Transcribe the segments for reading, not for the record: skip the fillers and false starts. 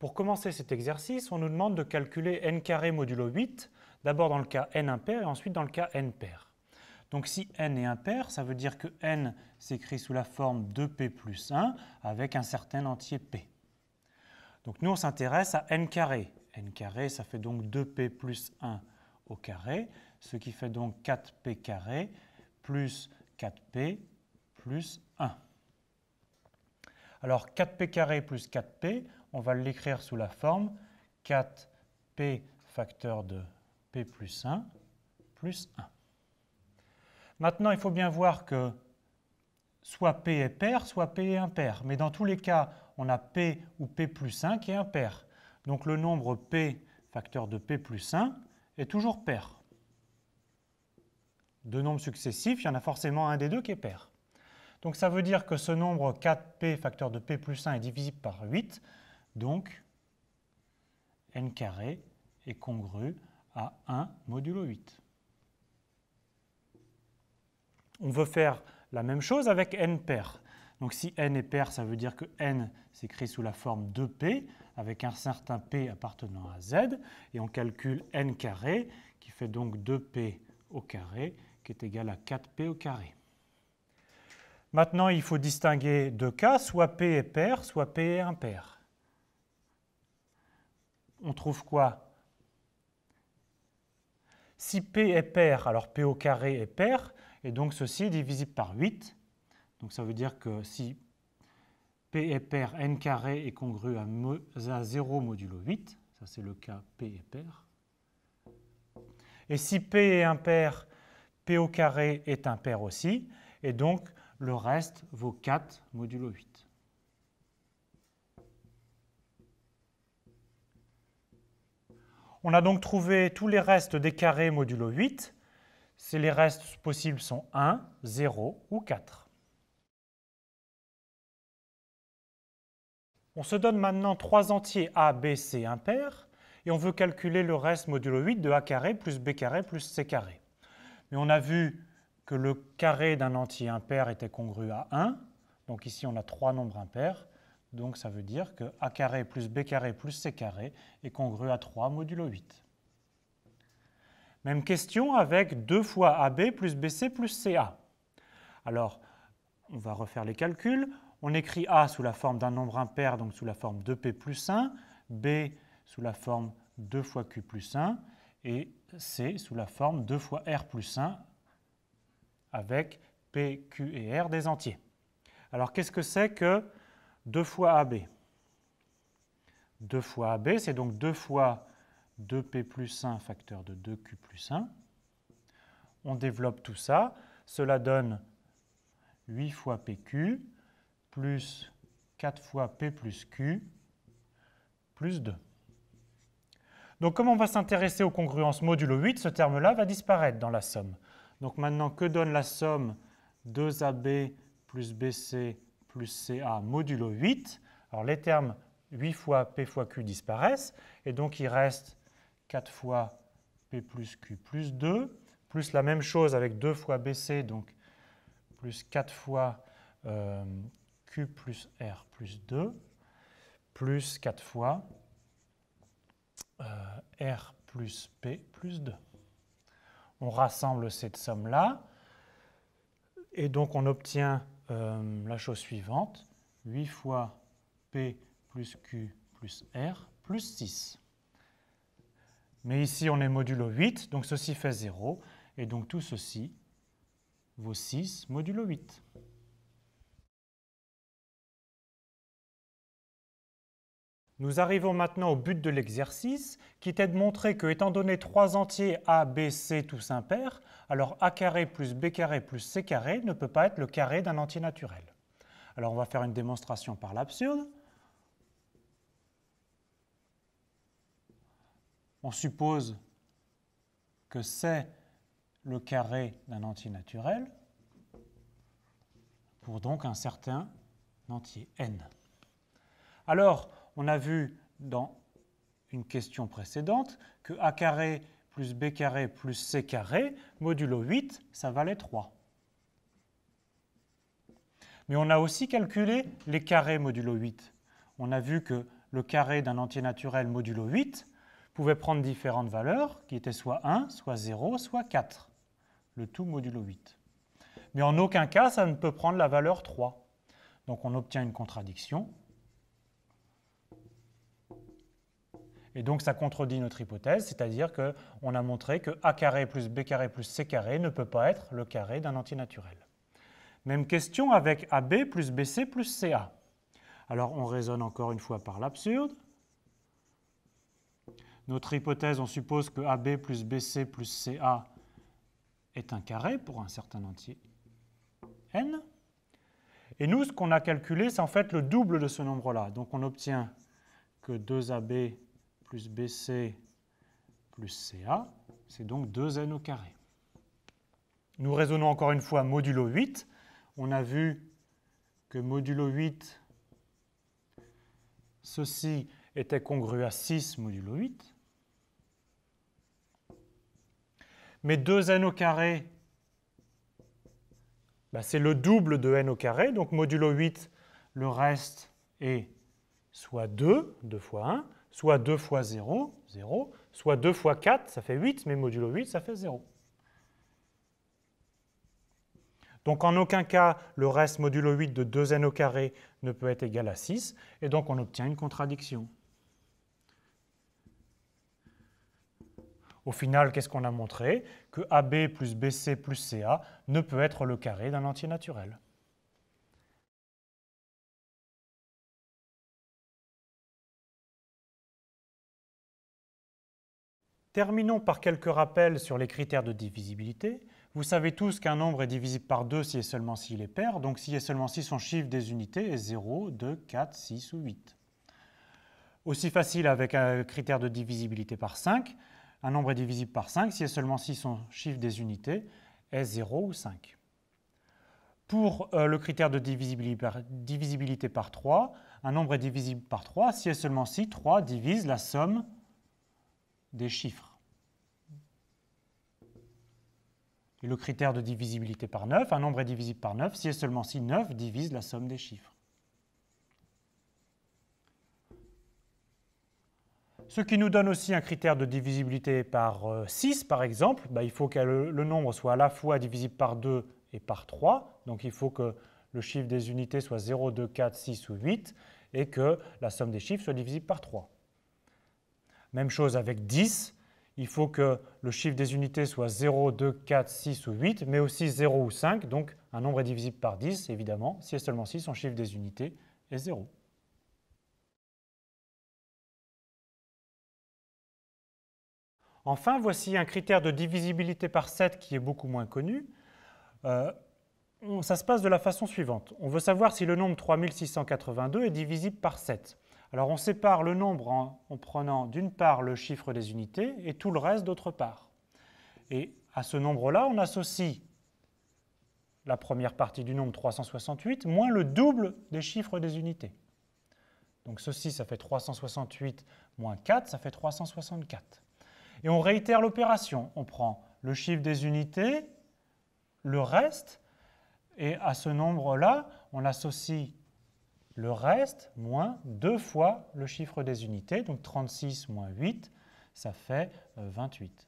Pour commencer cet exercice, on nous demande de calculer n carré modulo 8, d'abord dans le cas n impair et ensuite dans le cas n pair. Donc si n est impair, ça veut dire que n s'écrit sous la forme 2p plus 1 avec un certain entier p. Donc nous, on s'intéresse à n carré. N carré, ça fait donc 2p plus 1 au carré, ce qui fait donc 4p carré plus 4p plus 1. Alors 4p carré plus 4p, on va l'écrire sous la forme 4p facteur de p plus 1 plus 1. Maintenant, il faut bien voir que soit p est pair, soit p est impair. Mais dans tous les cas, on a p ou p plus 1 qui est impair. Donc le nombre p facteur de p plus 1 est toujours pair. Deux nombres successifs, il y en a forcément un des deux qui est pair. Donc ça veut dire que ce nombre 4p facteur de p plus 1 est divisible par 8. Donc n carré est congru à 1 modulo 8. On veut faire la même chose avec n pair. Donc si n est pair, ça veut dire que n s'écrit sous la forme 2p avec un certain p appartenant à z. Et on calcule n carré qui fait donc 2p au carré qui est égal à 4p au carré. Maintenant, il faut distinguer deux cas, soit p est pair, soit p est impair. On trouve quoi? Si p est pair, alors p au carré est pair, et donc ceci est divisible par 8. Donc ça veut dire que si p est pair, n carré est congru à 0 modulo 8. Ça c'est le cas p est pair. Et si p est impair, p au carré est impair aussi, et donc le reste vaut 4 modulo 8. On a donc trouvé tous les restes des carrés modulo 8. Les restes possibles sont 1, 0 ou 4. On se donne maintenant trois entiers a, b, c impairs et on veut calculer le reste modulo 8 de a carré plus b carré plus c carré. Mais on a vu que le carré d'un entier impair était congru à 1. Donc ici, on a trois nombres impairs. Donc ça veut dire que a carré plus b carré plus c carré est congru à 3 modulo 8. Même question avec 2 fois AB plus BC plus CA. Alors, on va refaire les calculs. On écrit A sous la forme d'un nombre impair, donc sous la forme 2P plus 1, B sous la forme 2 fois Q plus 1, et C sous la forme 2 fois R plus 1, avec P, Q et R des entiers. Alors, qu'est-ce que c'est que 2 fois AB? 2 fois AB, c'est donc 2 fois 2P plus 1 facteur de 2Q plus 1. On développe tout ça. Cela donne 8 fois PQ plus 4 fois P plus Q plus 2. Donc comme on va s'intéresser aux congruences modulo 8, ce terme-là va disparaître dans la somme. Donc maintenant, que donne la somme 2AB plus BC plus CA modulo 8? Alors les termes 8 fois P fois Q disparaissent, et donc il reste 4 fois P plus Q plus 2, plus la même chose avec 2 fois BC, donc plus 4 fois Q plus R plus 2, plus 4 fois R plus P plus 2. On rassemble cette somme-là, et donc on obtient la chose suivante, 8 fois P plus Q plus R plus 6. Mais ici, on est modulo 8, donc ceci fait 0, et donc tout ceci vaut 6 modulo 8. Nous arrivons maintenant au but de l'exercice, qui était de montrer que, étant donné trois entiers A, B, C tous impairs, alors A carré plus B carré plus C carré ne peut pas être le carré d'un entier naturel. Alors on va faire une démonstration par l'absurde. On suppose que c'est le carré d'un entier naturel pour donc un certain entier n. Alors, on a vu dans une question précédente que a carré plus b carré plus c carré, modulo 8, ça valait 3. Mais on a aussi calculé les carrés modulo 8. On a vu que le carré d'un entier naturel modulo 8 pouvait prendre différentes valeurs, qui étaient soit 1, soit 0, soit 4, le tout modulo 8. Mais en aucun cas, ça ne peut prendre la valeur 3. Donc on obtient une contradiction. Et donc ça contredit notre hypothèse, c'est-à-dire qu'on a montré que a carré plus b carré plus c carré ne peut pas être le carré d'un entier naturel. Même question avec AB plus BC plus CA. Alors on raisonne encore une fois par l'absurde. Notre hypothèse, on suppose que AB plus BC plus CA est un carré pour un certain entier n. Et nous, ce qu'on a calculé, c'est en fait le double de ce nombre-là. Donc on obtient que 2AB plus BC plus CA, c'est donc 2n au carré. Nous raisonnons encore une fois modulo 8. On a vu que modulo 8, ceci était congru à 6 modulo 8. Mais 2n au carré, c'est le double de n au carré. Donc modulo 8, le reste est soit 2, 2 fois 1, soit 2 fois 0, 0, soit 2 fois 4, ça fait 8, mais modulo 8, ça fait 0. Donc en aucun cas, le reste modulo 8 de 2n au carré ne peut être égal à 6, et donc on obtient une contradiction. Au final, qu'est-ce qu'on a montré? Que AB plus BC plus CA ne peut être le carré d'un entier naturel. Terminons par quelques rappels sur les critères de divisibilité. Vous savez tous qu'un nombre est divisible par 2 si et seulement s'il est pair, donc si et seulement si son chiffre des unités est 0, 2, 4, 6 ou 8. Aussi facile avec un critère de divisibilité par 5. Un nombre est divisible par 5 si et seulement si son chiffre des unités est 0 ou 5. Pour le critère de divisibilité par 3, un nombre est divisible par 3 si et seulement si 3 divise la somme des chiffres. Et le critère de divisibilité par 9, un nombre est divisible par 9 si et seulement si 9 divise la somme des chiffres. Ce qui nous donne aussi un critère de divisibilité par 6, par exemple, il faut que le nombre soit à la fois divisible par 2 et par 3. Donc il faut que le chiffre des unités soit 0, 2, 4, 6 ou 8 et que la somme des chiffres soit divisible par 3. Même chose avec 10. Il faut que le chiffre des unités soit 0, 2, 4, 6 ou 8, mais aussi 0 ou 5. Donc un nombre est divisible par 10, évidemment, si et seulement si son chiffre des unités est 0. Enfin, voici un critère de divisibilité par 7 qui est beaucoup moins connu. Ça se passe de la façon suivante. On veut savoir si le nombre 3682 est divisible par 7. Alors on sépare le nombre en prenant d'une part le chiffre des unités et tout le reste d'autre part. Et à ce nombre-là, on associe la première partie du nombre 368 moins le double des chiffres des unités. Donc ceci, ça fait 368 moins 4, ça fait 364. Et on réitère l'opération. On prend le chiffre des unités, le reste, et à ce nombre-là, on associe le reste moins 2 fois le chiffre des unités, donc 36 moins 8, ça fait 28.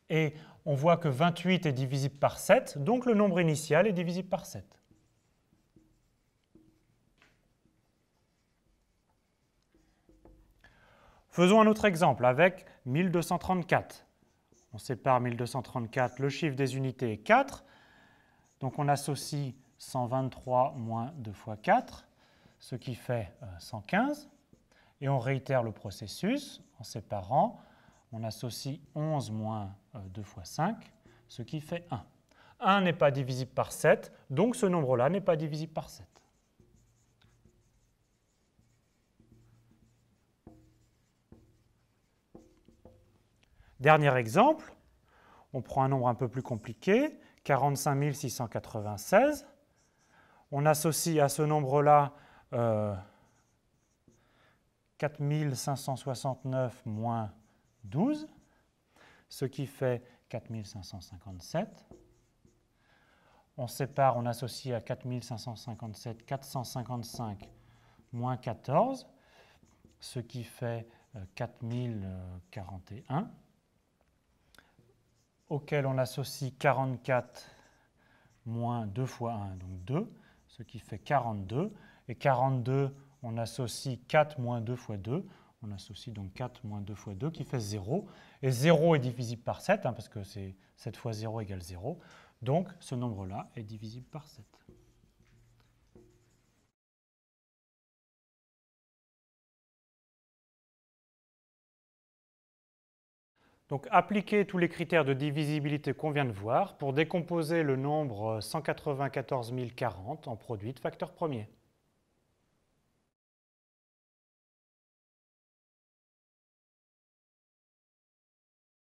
Et on voit que 28 est divisible par 7, donc le nombre initial est divisible par 7. Faisons un autre exemple avec 1234. On sépare 1234, le chiffre des unités est 4, donc on associe 123 moins 2 fois 4, ce qui fait 115. Et on réitère le processus en séparant. On associe 11 moins 2 fois 5, ce qui fait 1. 1 n'est pas divisible par 7, donc ce nombre-là n'est pas divisible par 7. Dernier exemple, on prend un nombre un peu plus compliqué, 45 696. On associe à ce nombre-là 4569 moins 12, ce qui fait 4557. On sépare, on associe à 4557 455 moins 14, ce qui fait 4041, auquel on associe 44 moins 2 fois 1, donc 2, ce qui fait 42. Et 42, on associe 4 moins 2 fois 2, on associe donc 4 moins 2 fois 2 qui fait 0. Et 0 est divisible par 7, parce que c'est 7 fois 0 égale 0. Donc ce nombre-là est divisible par 7. Donc appliquer tous les critères de divisibilité qu'on vient de voir pour décomposer le nombre 194 040 en produit de facteurs premiers.